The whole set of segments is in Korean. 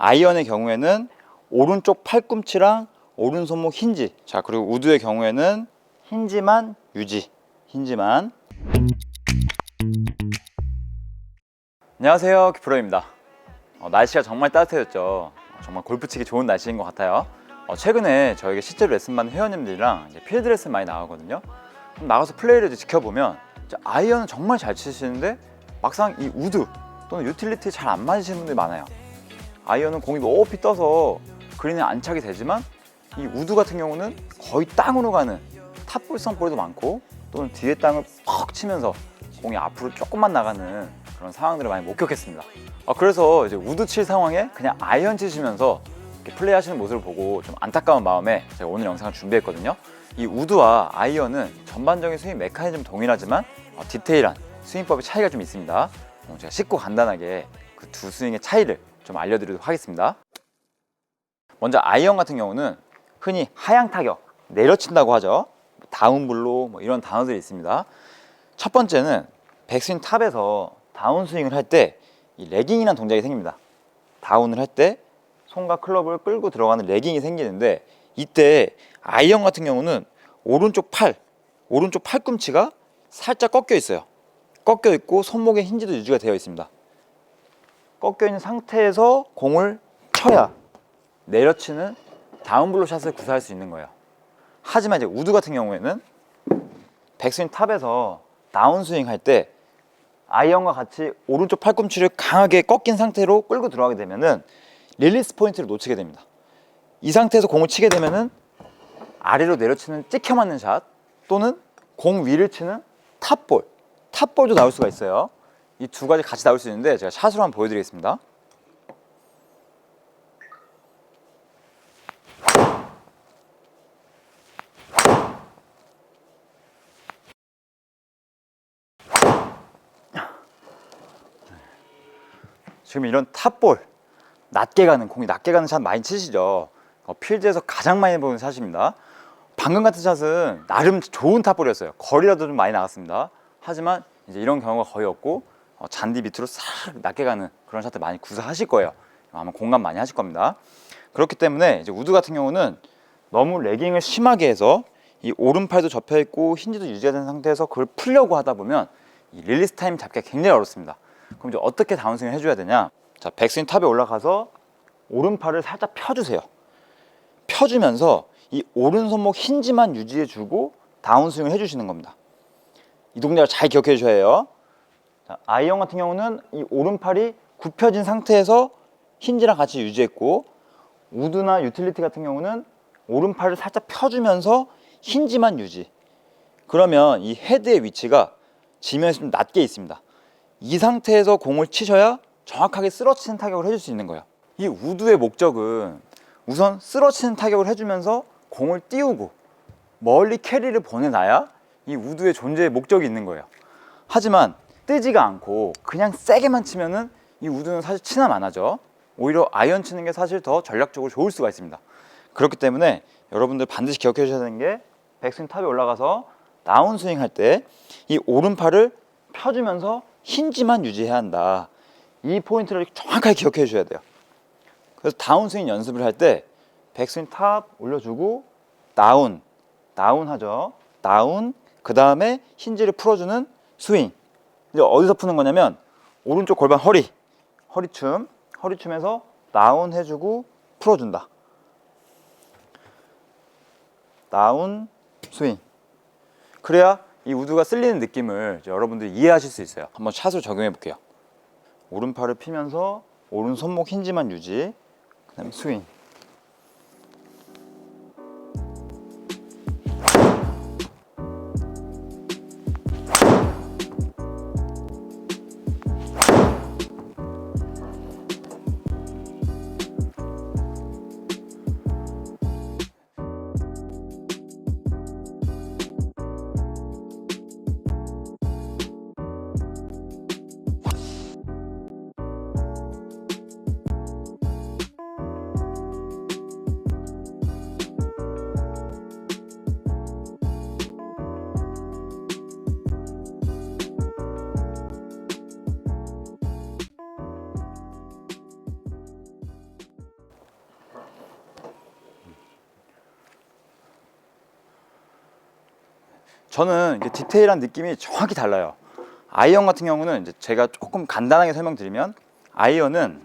아이언의 경우에는 오른쪽 팔꿈치랑 오른손목 힌지, 자 그리고 우드의 경우에는 힌지만 유지, 힌지만. 안녕하세요, 기프로입니다. 날씨가 정말 따뜻해졌죠. 정말 골프 치기 좋은 날씨인 것 같아요. 최근에 저에게 실제로 레슨 받는 회원님들이랑 이제 필드 레슨 많이 나가거든요. 나가서 플레이를 지켜보면 아이언은 정말 잘 치시는데 막상 이 우드 또는 유틸리티 잘 안 맞으시는 분들이 많아요. 아이언은 공이 높이 떠서 그린에 안착이 되지만 이 우드 같은 경우는 거의 땅으로 가는 탑볼성 볼도 많고, 또는 뒤에 땅을 퍽 치면서 공이 앞으로 조금만 나가는 그런 상황들을 많이 목격했습니다. 그래서 이제 우드 칠 상황에 그냥 아이언 치시면서 이렇게 플레이 하시는 모습을 보고 좀 안타까운 마음에 제가 오늘 영상을 준비했거든요. 이 우드와 아이언은 전반적인 스윙 메커니즘 동일하지만 디테일한 스윙법의 차이가 좀 있습니다. 제가 쉽고 간단하게 그 두 스윙의 차이를 좀 알려드리도록 하겠습니다. 먼저 아이언 같은 경우는 흔히 하향 타격, 내려친다고 하죠. 다운블로 이런 단어들이 있습니다. 첫 번째는 백스윙 탑에서 다운스윙을 할 때 이 레깅이라는 동작이 생깁니다. 다운을 할 때 손과 클럽을 끌고 들어가는 레깅이 생기는데, 이때 아이언 같은 경우는 오른쪽 팔꿈치가 살짝 꺾여 있어요. 꺾여 있고 손목의 힌지도 유지가 되어 있습니다. 꺾여 있는 상태에서 공을 쳐야 내려치는 다운블로 샷을 구사할 수 있는 거예요. 하지만 이제 우드 같은 경우에는 백스윙 탑에서 다운스윙 할 때 아이언과 같이 오른쪽 팔꿈치를 강하게 꺾인 상태로 끌고 들어가게 되면은 릴리스 포인트를 놓치게 됩니다. 이 상태에서 공을 치게 되면은 아래로 내려치는 찍혀 맞는 샷, 또는 공 위를 치는 탑볼도 나올 수가 있어요. 이 두 가지 같이 나올 수 있는데 제가 샷으로 한번 보여드리겠습니다. 지금 이런 탑볼, 공이 낮게 가는 샷 많이 치시죠? 필드에서 가장 많이 보는 샷입니다. 방금 같은 샷은 나름 좋은 탑볼이었어요. 거리라도 좀 많이 나갔습니다. 하지만 이제 이런 경우가 거의 없고 잔디 밑으로 싹 낮게 가는 그런 샷들 많이 구사하실 거예요. 아마 공감 많이 하실 겁니다. 그렇기 때문에 이제 우드 같은 경우는 너무 레깅을 심하게 해서 이 오른팔도 접혀 있고 힌지도 유지가 된 상태에서 그걸 풀려고 하다 보면 이 릴리스 타임 잡기가 굉장히 어렵습니다. 그럼 이제 어떻게 다운스윙을 해줘야 되냐? 자, 백스윙 탑에 올라가서 오른팔을 살짝 펴주세요. 펴주면서 이 오른손목 힌지만 유지해주고 다운스윙을 해주시는 겁니다. 이 동작을 잘 기억해 주셔야 해요. 자, 아이언 같은 경우는 이 오른팔이 굽혀진 상태에서 힌지랑 같이 유지했고, 우드나 유틸리티 같은 경우는 오른팔을 살짝 펴주면서 힌지만 유지. 그러면 이 헤드의 위치가 지면에서 좀 낮게 있습니다. 이 상태에서 공을 치셔야 정확하게 쓰러치는 타격을 해줄 수 있는 거예요. 이 우드의 목적은 우선 쓰러치는 타격을 해주면서 공을 띄우고 멀리 캐리를 보내놔야 이 우드의 존재의 목적이 있는 거예요. 하지만 뜨지가 않고 그냥 세게만 치면은 이 우드는 사실 치남 안 하죠. 오히려 아이언 치는 게 사실 더 전략적으로 좋을 수가 있습니다. 그렇기 때문에 여러분들 반드시 기억해 주셔야 되는 게, 백스윙 탑에 올라가서 다운스윙 할 때 이 오른팔을 펴주면서 힌지만 유지해야 한다. 이 포인트를 정확하게 기억해 주셔야 돼요. 그래서 다운스윙 연습을 할 때 백스윙 탑 올려주고 다운 하죠. 다운, 그 다음에 힌지를 풀어주는 스윙. 이제 어디서 푸는 거냐면 오른쪽 골반 허리춤에서 다운 해주고 풀어준다. 다운, 스윙. 그래야 이 우드가 쓸리는 느낌을 여러분들이 이해하실 수 있어요. 한번 샷으로 적용해 볼게요. 오른팔을 피면서 오른 손목 힌지만 유지, 그 다음에 스윙. 저는 이게 디테일한 느낌이 정확히 달라요. 아이언 같은 경우는 이제 제가 조금 간단하게 설명드리면, 아이언은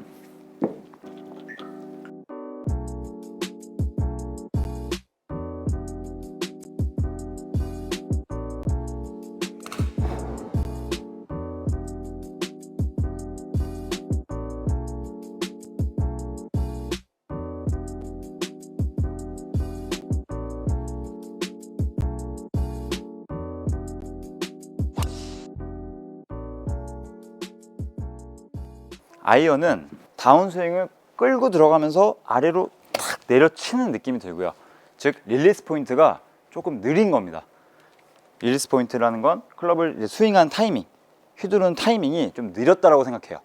다운스윙을 끌고 들어가면서 아래로 탁 내려치는 느낌이 들고요. 즉 릴리스 포인트가 조금 느린 겁니다. 릴리스 포인트라는 건 클럽을 이제 스윙한 타이밍, 휘두르는 타이밍이 좀 느렸다라고 생각해요.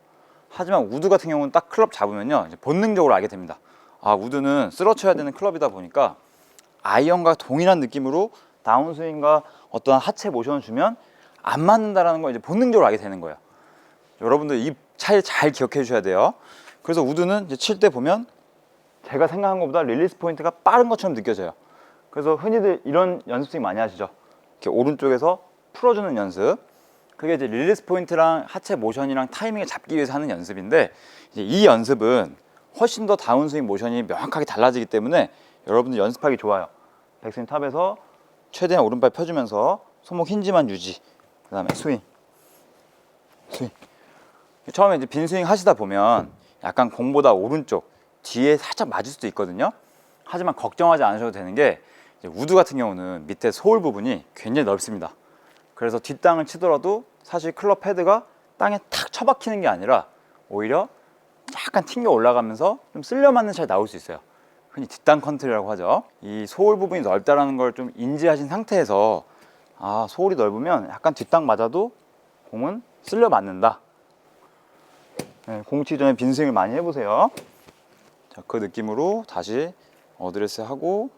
하지만 우드 같은 경우는 딱 클럽 잡으면요, 이제 본능적으로 알게 됩니다. 아, 우드는 쓰러쳐야 되는 클럽이다 보니까 아이언과 동일한 느낌으로 다운스윙과 어떠한 하체 모션을 주면 안 맞는다라는 걸 이제 본능적으로 알게 되는 거예요. 여러분들 이 차이 잘 기억해 주셔야 돼요. 그래서 우드는 이제 칠 때 보면 제가 생각한 것보다 릴리스 포인트가 빠른 것처럼 느껴져요. 그래서 흔히들 이런 연습 스윙 많이 하시죠. 이렇게 오른쪽에서 풀어주는 연습. 그게 이제 릴리스 포인트랑 하체 모션이랑 타이밍을 잡기 위해서 하는 연습인데, 이제 이 연습은 훨씬 더 다운스윙 모션이 명확하게 달라지기 때문에 여러분들 연습하기 좋아요. 백스윙 탑에서 최대한 오른발 펴주면서 손목 힌지만 유지. 그 다음에 스윙. 처음에 이제 빈 스윙 하시다 보면 약간 공보다 오른쪽 뒤에 살짝 맞을 수도 있거든요. 하지만 걱정하지 않으셔도 되는 게, 이제 우드 같은 경우는 밑에 소울 부분이 굉장히 넓습니다. 그래서 뒷땅을 치더라도 사실 클럽 헤드가 땅에 탁 처박히는 게 아니라 오히려 약간 튕겨 올라가면서 좀 쓸려 맞는 샷이 나올 수 있어요. 흔히 뒷땅 컨트리라고 하죠. 이 소울 부분이 넓다라는 걸 좀 인지하신 상태에서, 아, 소울이 넓으면 약간 뒷땅 맞아도 공은 쓸려 맞는다. 네, 공 치기 전에 빈 스윙을 많이 해보세요. 자, 그 느낌으로 다시 어드레스 하고,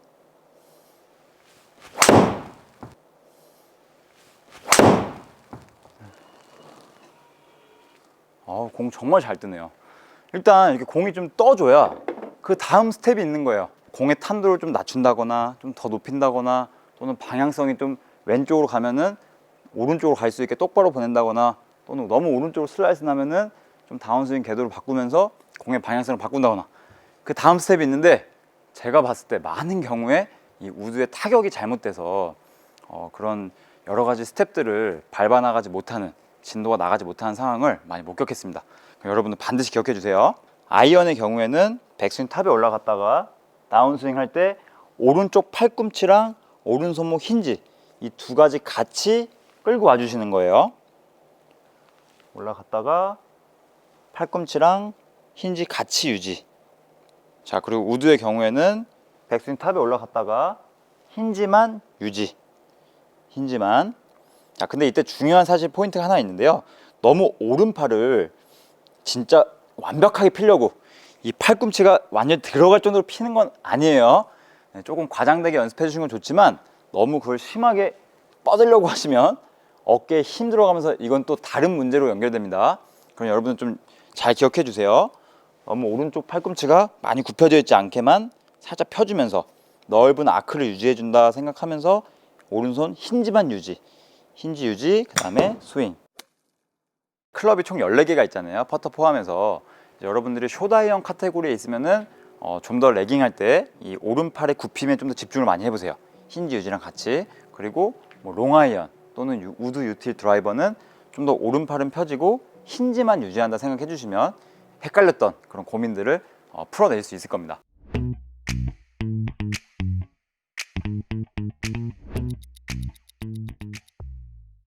공 정말 잘 뜨네요. 일단 이렇게 공이 좀 떠줘야 그 다음 스텝이 있는 거예요. 공의 탄도를 좀 낮춘다거나 좀 더 높인다거나, 또는 방향성이 좀 왼쪽으로 가면은 오른쪽으로 갈 수 있게 똑바로 보낸다거나, 또는 너무 오른쪽으로 슬라이스 나면은 좀 다운스윙 궤도를 바꾸면서 공의 방향성을 바꾼다거나, 그 다음 스텝이 있는데, 제가 봤을 때 많은 경우에 이 우드의 타격이 잘못돼서 그런 여러 가지 스텝들을 밟아 나가지 못하는, 진도가 나가지 못하는 상황을 많이 목격했습니다. 여러분들 반드시 기억해 주세요. 아이언의 경우에는 백스윙 탑에 올라갔다가 다운스윙 할 때 오른쪽 팔꿈치랑 오른손목 힌지, 이 두 가지 같이 끌고 와 주시는 거예요. 올라갔다가 팔꿈치랑 힌지 같이 유지. 자, 그리고 우드의 경우에는 백스윙 탑에 올라갔다가 힌지만 유지. 힌지만. 자, 근데 이때 중요한 사실 포인트가 하나 있는데요. 너무 오른팔을 진짜 완벽하게 피려고 이 팔꿈치가 완전히 들어갈 정도로 피는 건 아니에요. 조금 과장되게 연습해 주시는 건 좋지만, 너무 그걸 심하게 뻗으려고 하시면 어깨에 힘 들어가면서 이건 또 다른 문제로 연결됩니다. 그럼 여러분은 좀 잘 기억해 주세요. 너무 오른쪽 팔꿈치가 많이 굽혀져 있지 않게만 살짝 펴주면서 넓은 아크를 유지해 준다 생각하면서 오른손 힌지만 유지. 힌지 유지, 그 다음에 스윙. 클럽이 총 14개가 있잖아요. 퍼터 포함해서. 여러분들이 숏아이언 카테고리에 있으면은 좀 더 레깅할 때 이 오른팔의 굽힘에 좀 더 집중을 많이 해보세요. 힌지 유지랑 같이. 그리고 뭐 롱아이언 또는 우드 유틸 드라이버는 좀 더 오른팔은 펴지고 힌지만 유지한다 생각해 주시면 헷갈렸던 그런 고민들을 풀어낼 수 있을 겁니다.